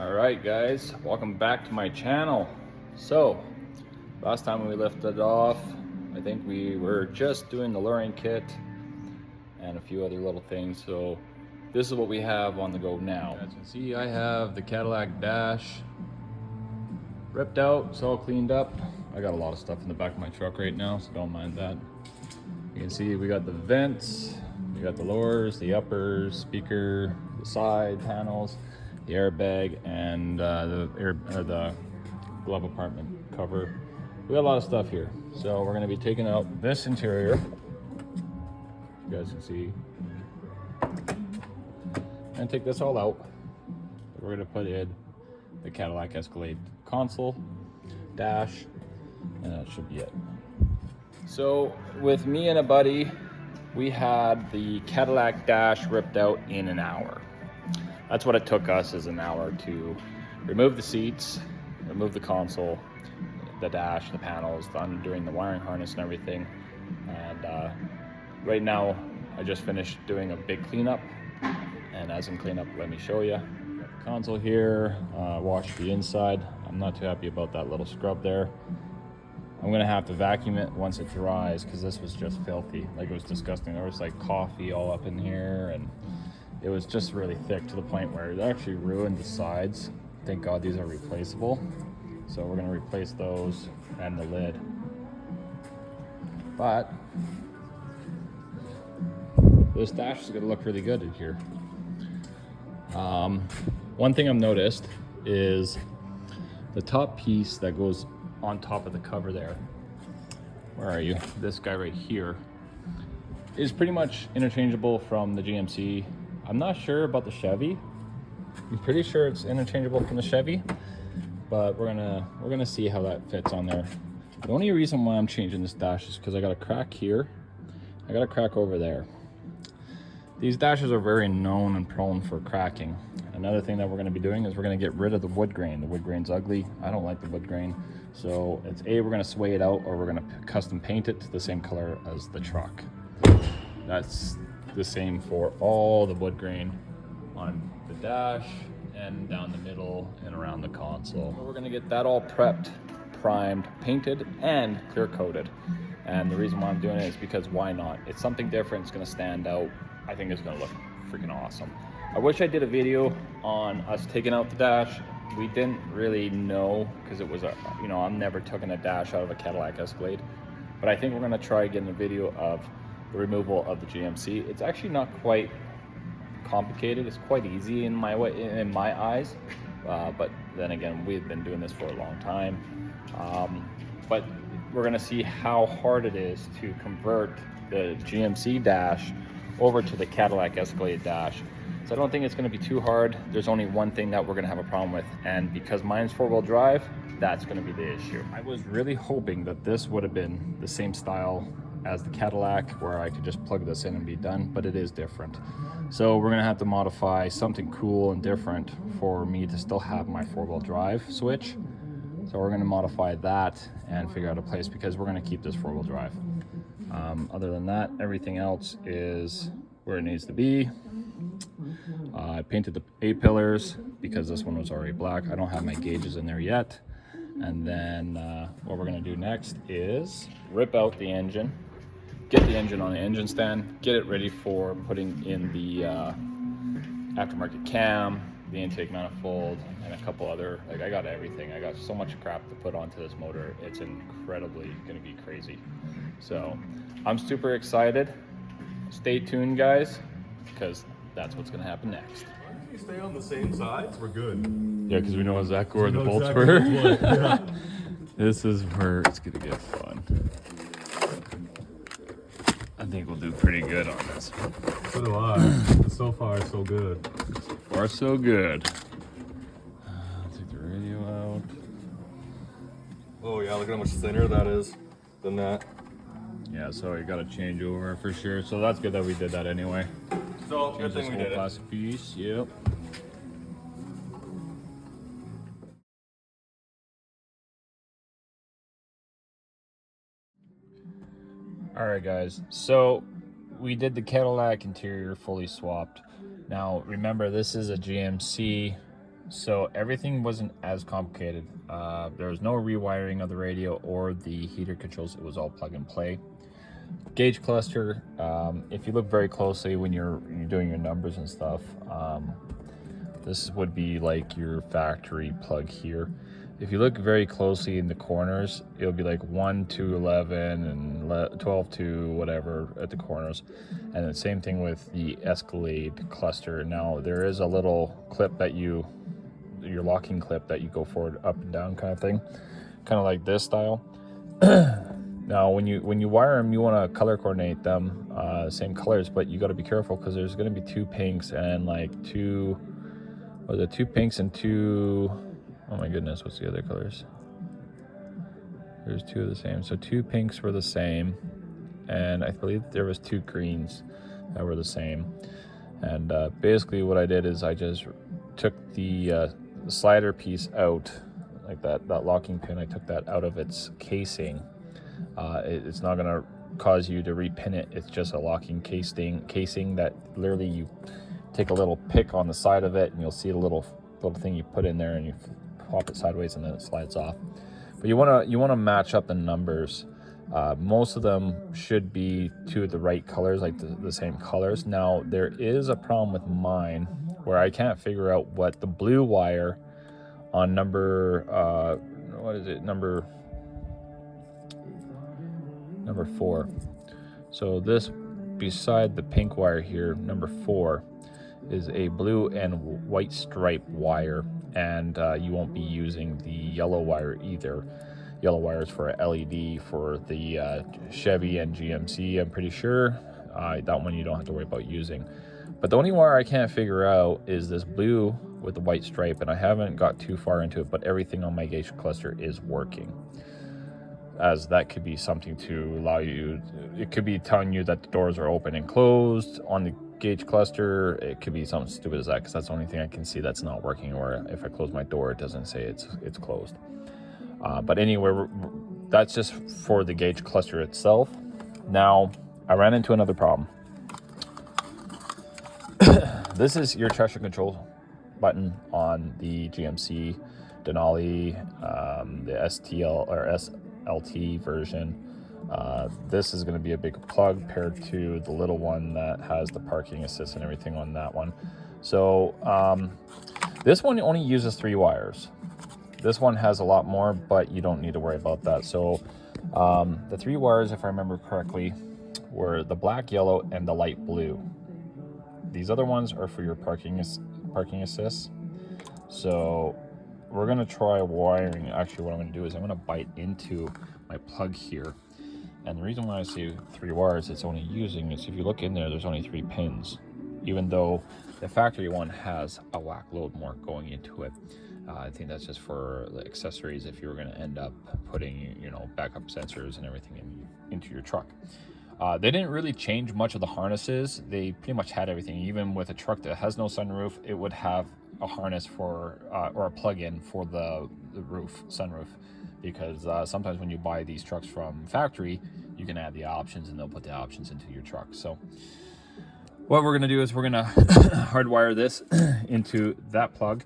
Alright guys, welcome back to my channel. So, last time we lifted off, I think we were just doing the luring kit and a few other little things. So this is what we have on the go now. As you can see, I have the Cadillac Dash ripped out, it's all cleaned up. I got a lot of stuff in the back of my truck right now, so don't mind that. You can see we got the vents, we got the lowers, the uppers, speaker, the side panels, the airbag, and the glove compartment cover. We got a lot of stuff here. So we're going to be taking out this interior. You guys can see. And take this all out. We're going to put in the Cadillac Escalade console, dash, and that should be it. So with me and a buddy, we had the Cadillac Dash ripped out in an hour. That's what it took us, is an hour to remove the seats, remove the console, the dash, the panels, undoing the wiring harness and everything. And right now, I just finished doing a big cleanup. And as in cleanup, let me show you. Console here, wash the inside. I'm not too happy about that little scrub there. I'm gonna have to vacuum it once it dries because this was just filthy. Like, it was disgusting. There was like coffee all up in here, and it was just really thick to the point where it actually ruined the sides. Thank God these are replaceable. So we're gonna replace those and the lid. But this dash is gonna look really good in here. One thing I've noticed is the top piece that goes on top of the cover there. Where are you? This guy right here is pretty much interchangeable from the GMC. I'm not sure about the Chevy. I'm pretty sure it's interchangeable from the Chevy, but we're gonna see how that fits on there. The only reason why I'm changing this dash is because I got a crack here. I got a crack over there. These dashes are very known and prone for cracking. Another thing that we're going to be doing is we're going to get rid of the wood grain. The wood grain's ugly. I don't like the wood grain. So it's we're going to sway it out, or we're going to custom paint it to the same color as the truck. That's the same for all the wood grain on the dash and down the middle and around the console. So we're going to get that all prepped, primed, painted, and clear coated. And the reason why I'm doing it is because why not? It's something different. It's going to stand out. I think it's going to look freaking awesome. I wish I did a video on us taking out the dash. We didn't really know because it was a, I'm never taking a dash out of a Cadillac Escalade. But I think we're going to try getting a video of the removal of the GMC. It's actually not quite complicated. It's quite easy in my eyes. But then again, we've been doing this for a long time. But we're going to see how hard it is to convert the GMC dash over to the Cadillac Escalade dash. So I don't think it's going to be too hard. There's only one thing that we're going to have a problem with, and because mine's four-wheel drive, that's going to be the issue. I was really hoping that this would have been the same style as the Cadillac, where I could just plug this in and be done, but it is different. So we're going to have to modify something cool and different for me to still have my four-wheel drive switch. So we're going to modify that and figure out a place, because we're going to keep this four-wheel drive. Other than that, everything else is where it needs to be. I painted the A-pillars because this one was already black. I don't have my gauges in there yet. And then what we're going to do next is rip out the engine, get the engine on the engine stand, get it ready for putting in the aftermarket cam, the intake manifold, and a couple other, I got everything. I got so much crap to put onto this motor. It's incredibly going to be crazy. So I'm super excited. Stay tuned, guys, because that's what's going to happen next. If you stay on the same sides, we're good. Yeah, because we know exactly where the bolts exactly were. yeah. This is where it's going to get fun. I think we'll do pretty good on this. So do I. So far, so good. So far, so good. Take the radio out. Oh yeah, look at how much thinner that is than that. Yeah, so we got to change over for sure. So that's good that we did that anyway. So Change good thing this we whole did it. plastic piece. Yep. All right, guys. So we did the Cadillac interior fully swapped. Now remember, this is a GMC So everything wasn't as complicated. There was no rewiring of the radio or the heater controls. It was all plug and play. Gauge cluster, if you look very closely when you're doing your numbers and stuff, this would be like your factory plug here. If you look very closely in the corners, it'll be like 1 to 11 and 12 to whatever at the corners. And the same thing with the Escalade cluster. Now there is a little clip that your locking clip that you go forward, up and down kind of thing, kind of like this style. Now when you wire them, you want to color coordinate them same colors, but you got to be careful because there's going to be 2 pinks and like 2 pinks and 2, oh my goodness, what's the other colors? There's 2 of the same, so 2 pinks were the same, and I believe there was 2 greens that were the same. And basically what I did is I just took the slider piece out, like that locking pin. I took that out of its casing. It's not going to cause you to repin it. It's just a locking casing that literally you take a little pick on the side of it, and you'll see a little thing you put in there, and you pop it sideways, and then it slides off. But you want to match up the numbers. Most of them should be to the right colors, like the same colors. Now there is a problem with mine where I can't figure out what the blue wire on number number 4. So this beside the pink wire here, number 4, is a blue and white stripe wire, and you won't be using the yellow wire either. Yellow wire is for LED for the Chevy and GMC, I'm pretty sure. That one you don't have to worry about using. But the only wire I can't figure out is this blue with the white stripe, and I haven't got too far into it, but everything on my gauge cluster is working. As that could be something to allow you, it could be telling you that the doors are open and closed on the gauge cluster. It could be something stupid as that, because that's the only thing I can see that's not working, or if I close my door, it doesn't say it's closed. But anyway, that's just for the gauge cluster itself. Now, I ran into another problem. This is your traction control button on the GMC Denali, the STL or SLT version. This is going to be a big plug paired to the little one that has the parking assist and everything on that one. So this one only uses 3 wires. This one has a lot more, but you don't need to worry about that. So the 3 wires, if I remember correctly, were the black, yellow, and the light blue. These other ones are for your parking assist. So we're going to try wiring. Actually, what I'm going to do is I'm going to bite into my plug here. And the reason why I say 3 wires it's only using is if you look in there, there's only 3 pins, even though the factory one has a whack load more going into it. I think that's just for the accessories if you're going to end up putting, backup sensors and everything into your truck. They didn't really change much of the harnesses. They pretty much had everything. Even with a truck that has no sunroof, it would have a harness for or a plug-in for the sunroof, because sometimes when you buy these trucks from factory, you can add the options and they'll put the options into your truck. So what we're going to do is we're going to hardwire this into that plug,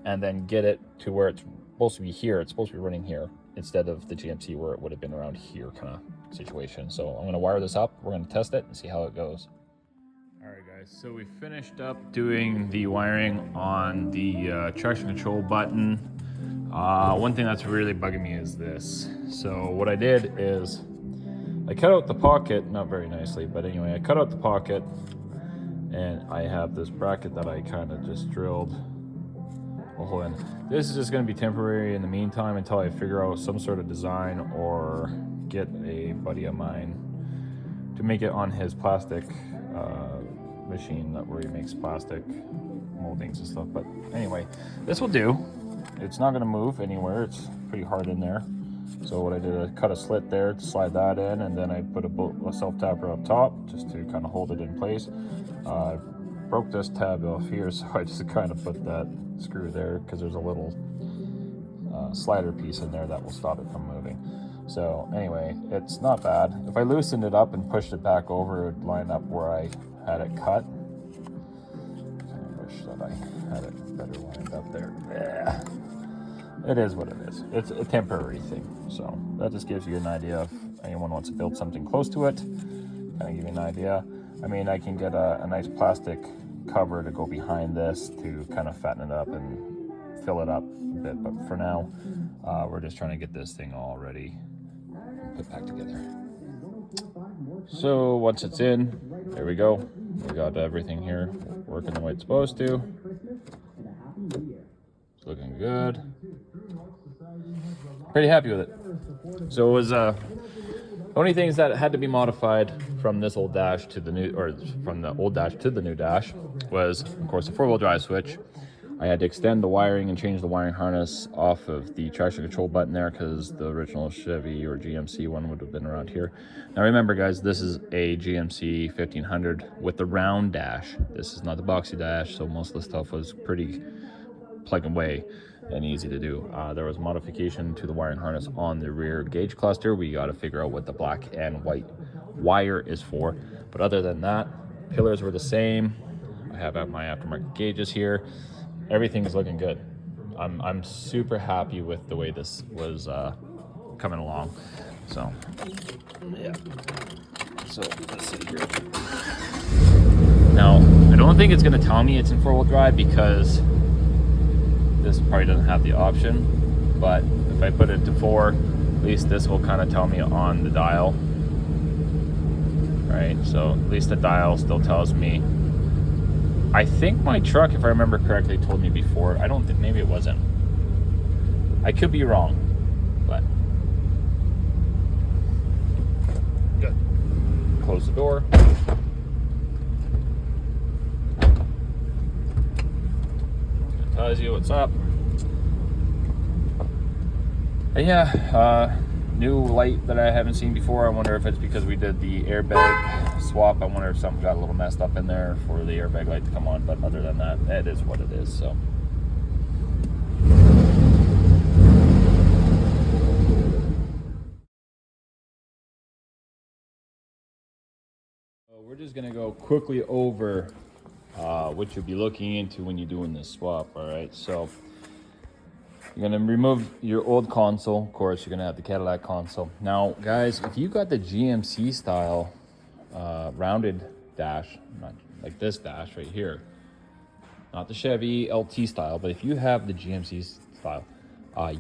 and then get it to where it's supposed to be here. It's supposed to be running here instead of the GMC where it would have been around here kind of situation. So I'm going to wire this up. We're going to test it and see how it goes. All right, guys. So we finished up doing the wiring on the traction control button. One thing that's really bugging me is this. So what I did is I cut out the pocket, not very nicely, but anyway, I cut out the pocket, and I have this bracket that I kind of just drilled a hole in. This is just going to be temporary in the meantime until I figure out some sort of design or get a buddy of mine to make it on his plastic machine where he makes plastic moldings and stuff. But anyway, this will do. It's not going to move anywhere. It's pretty hard in there. So what I did, I cut a slit there to slide that in, and then I put a self-tapper up top just to kind of hold it in place. Broke this tab off here, so I just kind of put that screw there because there's a little slider piece in there that will stop it from moving. So anyway, it's not bad. If I loosened it up and pushed it back over, it would line up where I had it cut. I wish that I had it better lined up there. Yeah. It is what it is. It's a temporary thing. So that just gives you an idea if anyone wants to build something close to it. Kind of give you an idea. I mean, I can get a nice plastic cover to go behind this to kind of fatten it up and fill it up a bit. But for now, we're just trying to get this thing all ready, put back together. So once it's in, there we go. We got everything here working the way it's supposed to. It's looking good. Pretty happy with it. So it was the only things that had to be modified from this old Dash to the new, or from the old Dash to the new Dash, was of course the 4-wheel drive switch. I had to extend the wiring and change the wiring harness off of the traction control button there because the original Chevy or GMC one would have been around here. Now remember guys, this is a GMC 1500 with the round dash. This is not the boxy dash, so most of the stuff was pretty plug and play and easy to do. There was modification to the wiring harness on the rear gauge cluster. We got to figure out what the black and white wire is for. But other than that, pillars were the same. I have my aftermarket gauges here. Everything's looking good. I'm super happy with the way this was coming along. So yeah. So let's see here. Now I don't think it's going to tell me it's in 4-wheel drive because this probably doesn't have the option, but if I put it to 4, at least this will kind of tell me on the dial, right? So at least the dial still tells me. I think my truck, if I remember correctly, told me before. I don't think, maybe it wasn't. I could be wrong, but good. Close the door. Tells you what's up. And yeah, new light that I haven't seen before. I wonder if it's because we did the airbag swap. I wonder if something got a little messed up in there for the airbag light to come on. But other than that, it is what it is. So. We're just gonna go quickly over what you'll be looking into when you're doing this swap. All right, so you're gonna remove your old console. Of course, you're gonna have the Cadillac console. Now, guys, if you got the GMC style rounded dash, not like this dash right here, not the Chevy LT style, but if you have the GMC style,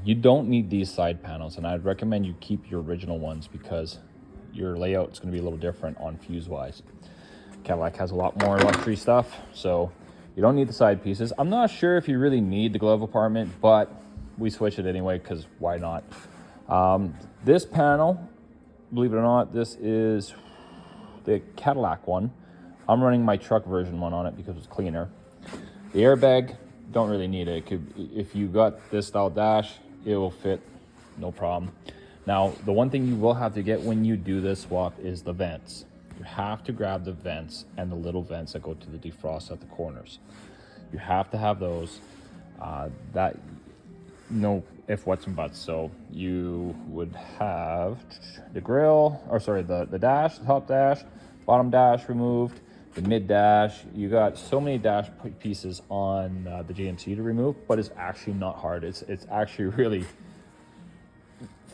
you don't need these side panels, and I'd recommend you keep your original ones because your layout is going to be a little different on fuse wise. Cadillac has a lot more luxury stuff, so you don't need the side pieces. I'm not sure if you really need the glove compartment, but we switch it anyway because why not? This panel, believe it or not, this is the Cadillac one. I'm running my truck version one on it because it's cleaner. The airbag, don't really need it. If you got this style dash, it will fit, no problem. Now, the one thing you will have to get when you do this swap is the vents. You have to grab the vents and the little vents that go to the defrost at the corners. You have to have those. That no if, whats, and buts. So you would have the grill, or sorry, the dash, the top dash, bottom dash removed, the mid dash. You got so many dash pieces on the GMC to remove, but it's actually not hard. It's actually really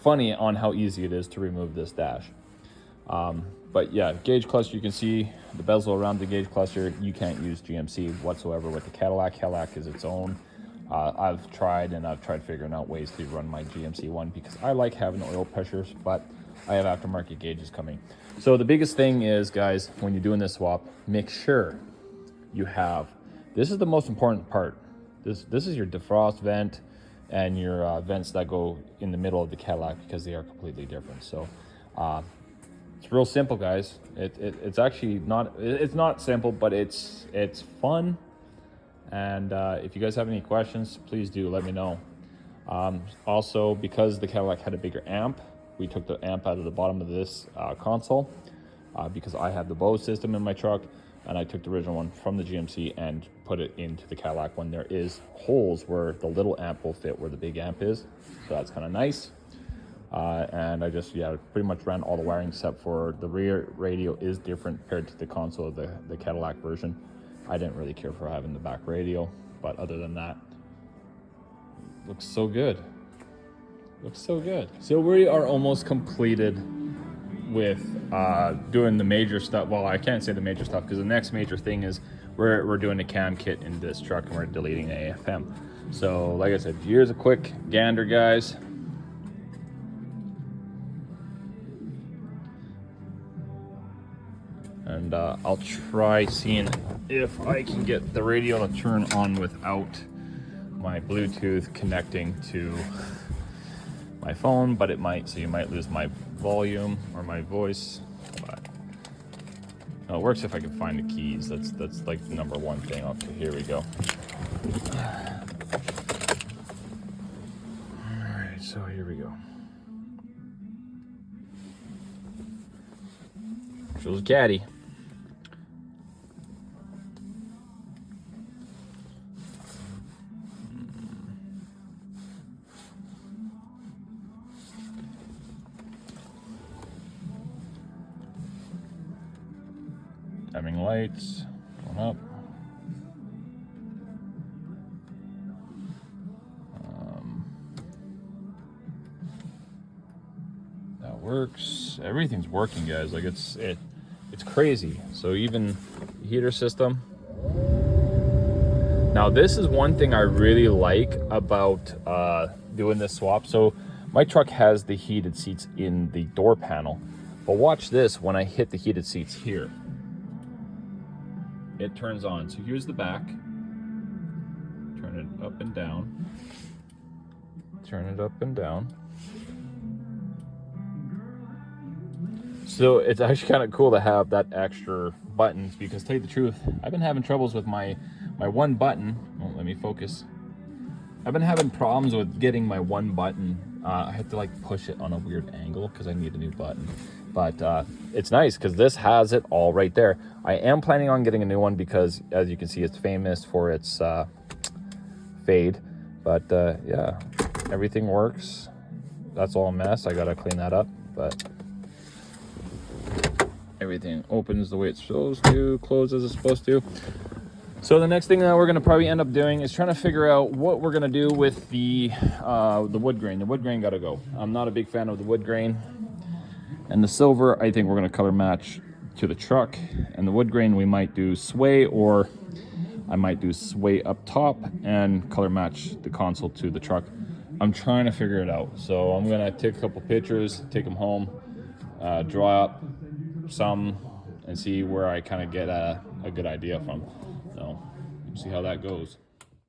funny on how easy it is to remove this dash. But yeah, gauge cluster, you can see the bezel around the gauge cluster. You can't use GMC whatsoever with the Cadillac. Cadillac is its own. I've tried figuring out ways to run my GMC one because I like having oil pressures, but I have aftermarket gauges coming. So the biggest thing is, guys, when you're doing this swap, make sure you have, this is the most important part. This is your defrost vent and your vents that go in the middle of the Cadillac because they are completely different. So it's real simple, guys. It's actually not, it's not simple, but it's fun. And if you guys have any questions, please do let me know. Also, because the Cadillac had a bigger amp, we took the amp out of the bottom of this console because I have the Bose system in my truck, and I took the original one from the GMC and put it into the Cadillac one. There is holes where the little amp will fit where the big amp is, so that's kind of nice. And I just, pretty much ran all the wiring except for the rear radio is different compared to the console of the Cadillac version. I didn't really care for having the back radio. But other than that, looks so good. Looks so good. So we are almost completed with doing the major stuff. Well, I can't say the major stuff because the next major thing is we're doing a cam kit in this truck and we're deleting the AFM. So like I said, here's a quick gander, guys. And I'll try seeing if I can get the radio to turn on without my Bluetooth connecting to my phone, but it might, so you might lose my volume or my voice. But no, it works if I can find the keys. That's like the number one thing. Okay, here we go. All right, so here we go. Shows Caddy. Timing lights going up. That works. Everything's working, guys. Like it's crazy. So even heater system. Now this is one thing I really like about doing this swap. So my truck has the heated seats in the door panel, but watch this when I hit the heated seats here. It turns on. So here's the back. Turn it up and down. Turn it up and down. So it's actually kind of cool to have that extra buttons because, to tell you the truth, I've been having troubles with my one button. Oh, let me focus. I've been having problems with getting my one button. I have to like push it on a weird angle because I need a new button. But it's nice because this has it all right there. I am planning on getting a new one because, as you can see, it's famous for its fade. But yeah, everything works. That's all a mess. I gotta clean that up. But everything opens the way it's supposed to, closes as it's supposed to. So the next thing that we're gonna probably end up doing is trying to figure out what we're gonna do with the wood grain. The wood grain gotta go. I'm not a big fan of the wood grain. And the silver, I think we're gonna color match to the truck. And the wood grain, we might do sway, or I might do sway up top and color match the console to the truck. I'm trying to figure it out. So I'm gonna take a couple pictures, take them home, draw up some, and see where I kind of get a good idea from. So we'll see how that goes.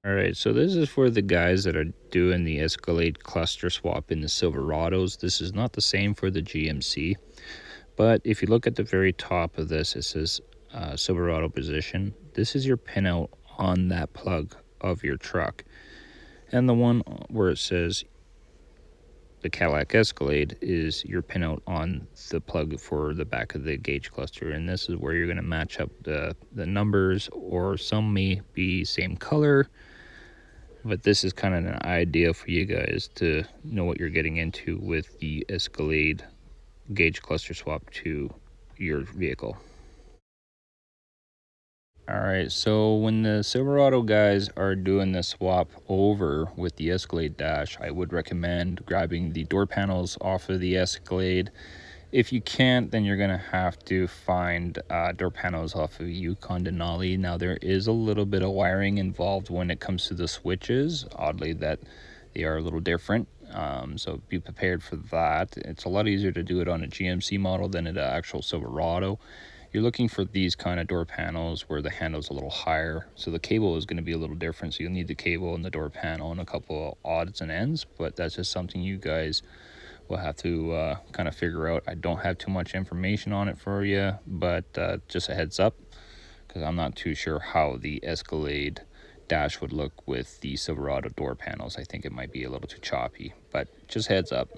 All right, so this is for the guys that are doing the Escalade cluster swap in the Silverados. This is not the same for the GMC, but if you look at the very top of this, it says Silverado position. This is your pinout on that plug of your truck. And the one where it says the Cadillac Escalade is your pinout on the plug for the back of the gauge cluster. And this is where you're going to match up the numbers, or some may be same color. But this is kind of an idea for you guys to know what you're getting into with the Escalade gauge cluster swap to your vehicle. All right, so when the Silverado guys are doing the swap over with the Escalade Dash, I would recommend grabbing the door panels off of the Escalade. If you can't, then you're gonna have to find door panels off of Yukon Denali. Now there is a little bit of wiring involved when it comes to the switches. Oddly, that they are a little different. So be prepared for that. It's a lot easier to do it on a GMC model than an actual Silverado. You're looking for these kind of door panels where the handle's a little higher. So the cable is going to be a little different. So you'll need the cable and the door panel and a couple of odds and ends. But that's just something you guys will have to kind of figure out. I don't have too much information on it for you, but just a heads up, because I'm not too sure how the Escalade Dash would look with the Silverado door panels. I think it might be a little too choppy, but just heads up.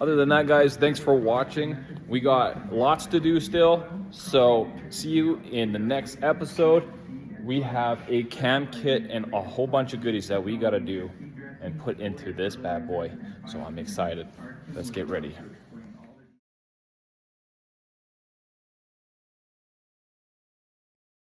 Other than that, guys, thanks for watching. We got lots to do still, so see you in the next episode. We have a cam kit and a whole bunch of goodies that we got to do and put into this bad boy, so I'm excited. Let's get ready.